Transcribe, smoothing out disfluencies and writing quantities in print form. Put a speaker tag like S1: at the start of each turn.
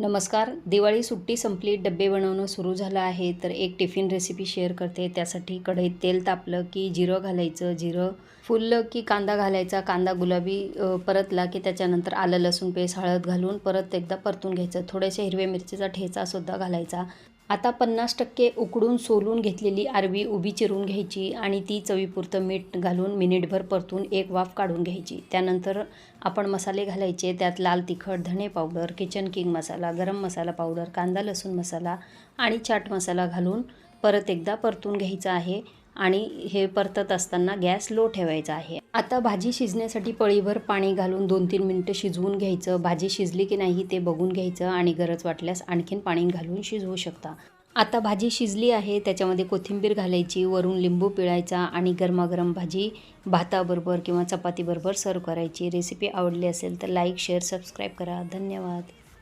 S1: नमस्कार. दिवाळी सुट्टी संपली, डब्बे बनवणं सुरू झालं आहे. तर एक टिफिन रेसिपी शेअर करते. त्यासाठी कढईत तेल तापलं की जिरं घालायचं. जिरं फुललं की कांदा घालायचा. कांदा गुलाबी परतला की त्याच्यानंतर आलं लसूण पेस्ट, हळद घालून परत एकदा परतून घ्यायचं. थोडेसे हिरव्या मिरचीचा ठेचासुद्धा घालायचा. आता 50% उकडून सोलून घेतलेली अरवी उभी चिरून घ्यायची आणि ती चवीपुरतं मीठ घालून मिनिटभर परतून एक वाफ काढून घ्यायची. त्यानंतर आपण मसाले घालायचे. त्यात लाल तिखट, धणे पावडर, किचन किंग मसाला, गरम मसाला पावडर, कांदा लसूण मसाला आणि चाट मसाला घालून परत एकदा परतून घ्यायचं आहे आणि हे परतत असताना गॅस लो ठेवायचा आहे. आता भाजी शिजण्यासाठी पळीभर पाणी घालून 2-3 मिनिटं शिजवून घ्यायचं. भाजी शिजली की नाही ते बघून घ्यायचं आणि गरज वाटल्यास आणखीन पाणी घालून शिजवू शकता. आता भाजी शिजली आहे. त्याच्यामध्ये कोथिंबीर घालायची, वरून लिंबू पिळायचा आणि गरमागरम भाजी भाताबरोबर किंवा चपातीबरोबर सर्व करायची. रेसिपी आवडली असेल तर लाईक, शेअर, सबस्क्राईब करा. धन्यवाद.